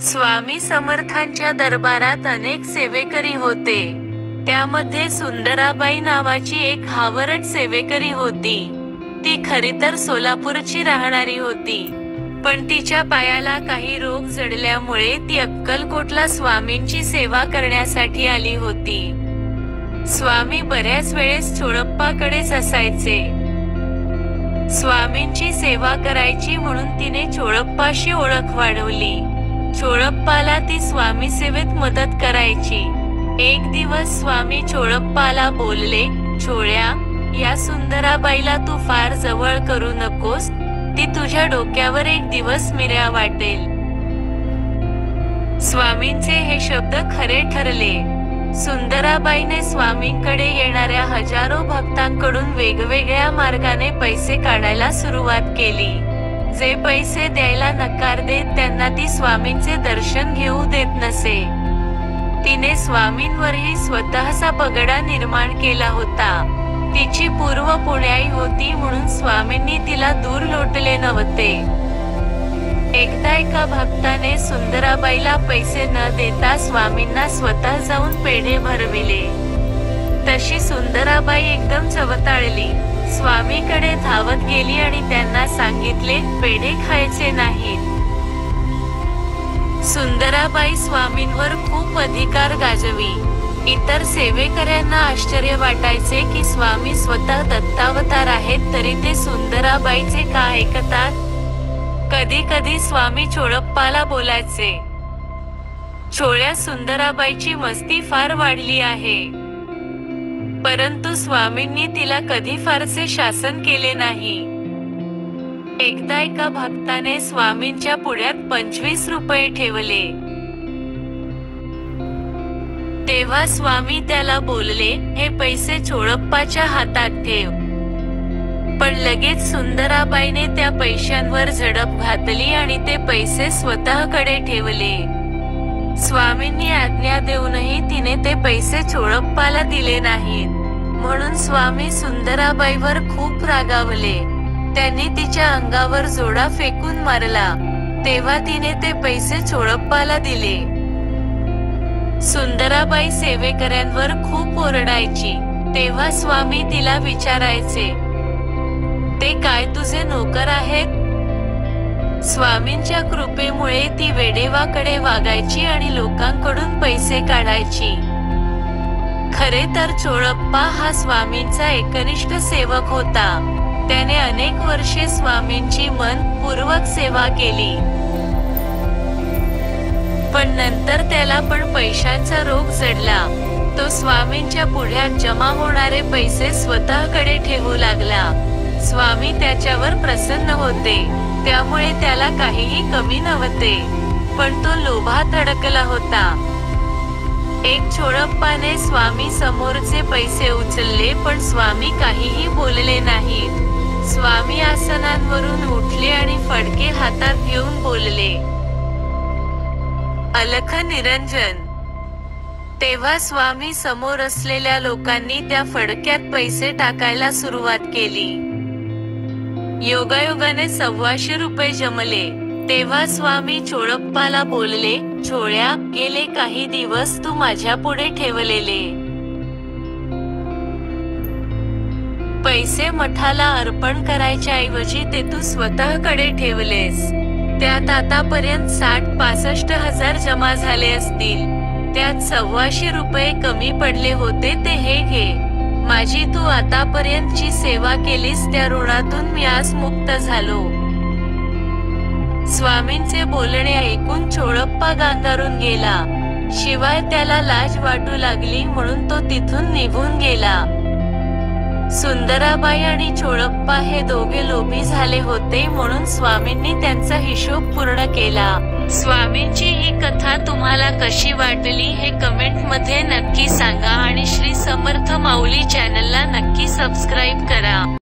स्वामी समर्थांच्या दरबारात अनेक सेवेकरी होते. त्यामध्ये सुंदराबाई नावाची एक हावरट सेवेकरी होती. ती खरीतर सोलापूरची राहणारी होती, पण तिच्या पायाला काही रोग जडल्यामुळे ती अक्कलकोटला स्वामींची सेवा करण्यासाठी आली होती. स्वामी बऱ्याच वेळेस चोळप्पाकडेच असायचे. स्वामींची सेवा करायची म्हणून तिने चोळप्पाशी ओळख वाढवली. चोळप्पाला ती स्वामी सेवेत मदत करायची. एक दिवस स्वामी चोळप्पाला बोलले, "छोळ्या, या सुंदराबाईला तू फार जवळ करू नकोस, ती तुझ्या डोक्यावर एक दिवस मिऱ्या वाटेल." स्वामींचे हे शब्द खरे ठरले. सुंदराबाईने स्वामींकडे येणाऱ्या हजारो भक्तांकडून वेगवेगळ्या मार्गाने पैसे काढायला सुरुवात केली. जे पैसे द्यायला नकार देत त्यांना ती स्वामींचे दर्शन घेऊ देत नसे. तिने स्वामींवरही स्वतःचा पगडा निर्माण केला होता. तिची पूर्व पुण्याई होती म्हणून स्वामींनी तिला दूर लोटले नव्हते. एकदा एका भक्ताने सुंदराबाईला पैसे न देता स्वामींना स्वतः जाऊन पेढे भरविले. तशी सुंदराबाई एकदम चवताळली. स्वामीकडे धावत गेली आणि त्यांना सांगितले, "पेढे खायचे नाहीत." सुंदराबाई स्वामींवर खूप अधिकार गाजवी. इतर सेवेकऱ्यांना आश्चर्य वाटायचे की स्वामी स्वतः दत्तावतार आहेत तरी ते सुंदराबाईचे का ऐकतात. कधी कधी स्वामी चोळप्पाला बोलायचे, "छोळ्या, सुंदराबाईची मस्ती फार वाढली आहे." परंतु स्वामींनी तिला कधी फारसे शासन केले नाही. एकदा एका भक्ताने स्वामींच्या पुढ्यात 25 रुपये ठेवले. तेव्हा स्वामी त्याला बोलले, "हे पैसे चोळप्पाच्या हातात ठेव." पण लगेच सुंदराबाईने त्या पैशांवर झडप घातली आणि ते पैसे स्वतःकडे ठेवले. स्वामींनी आज्ञा देऊनही तिने ते पैसे चोळप्पाला दिले नाहीत. म्हणून स्वामी सुंदराबाईवर खूप रागावले. त्यांनी तिच्या अंगावर जोडा फेकून मारला. तेव्हा तिने ते पैसे चोळप्पाला दिले. सुंदराबाई सेवेकऱ्यांवर खूप ओरडायची. तेव्हा स्वामी तिला विचारायचे, "ते काय तुझे नोकर आहेत?" स्वामींच्या कृपेमुळे ती वेडेवाकडे वागायची आणि लोकांकडून पैसे काढायची. खरे तर चोळप्पा हा स्वामींचा एकनिष्ठ सेवक होता. त्याने अनेक वर्षे स्वामींची मनपूर्वक सेवा केली. पण नंतर त्याला पण पैशांचा रोग जडला. तो स्वामींच्या पुढ्यात जमा होणारे पैसे स्वतःकडे ठेवू लागला. स्वामी त्याच्यावर प्रसन्न होते, त्यामुळे त्याला काहीही कमी नव्हते. पण तो लोभात अडकला होता. एक चोळप्पाने स्वामी समोरचे पैसे उचलले पण स्वामी काहीही बोलले नाहीत. स्वामी आसनांवरून उठले आणि फडके हातात घेऊन बोलले, "अलख निरंजन." तेव्हा स्वामी समोर असलेल्या लोकांनी त्या फडक्यात पैसे टाकायला सुरुवात केली. योगायोगाने 125 रुपये जमले. तेव्हा स्वामी चोळप्पाला बोलले, "छोळ्या, गेले काही दिवस तू माझ्या पुढे ठेवलेले पैसे मठाला अर्पण करायच्या ऐवजी ते तू स्वतःकडे ठेवलेस. त्यात आतापर्यंत 60-65 हजार जमा झाले असतील. त्यात 125 रुपये कमी पडले होते, ते हे घे. माझी तू आतापर्यंतची सेवा केलीस त्या ऋणातून मी आज मुक्त झालो." स्वामींचे बोलणे ऐकून चोळप्पा गांगारून गेला. शिवाय त्याला लाज वाटू लागली म्हणून तो तिथून निघून गेला. सुंदराबाई आणि चोळप्पा हे दोघे लोभी झाले होते म्हणून स्वामींनी त्यांचा हिशोब पूर्ण केला. स्वामींची ही कथा तुम्हाला कशी वाटली हे कमेंट मध्ये नक्की सांगा आणि श्री समर्थ माऊली चॅनलला नक्की सबस्क्राईब करा.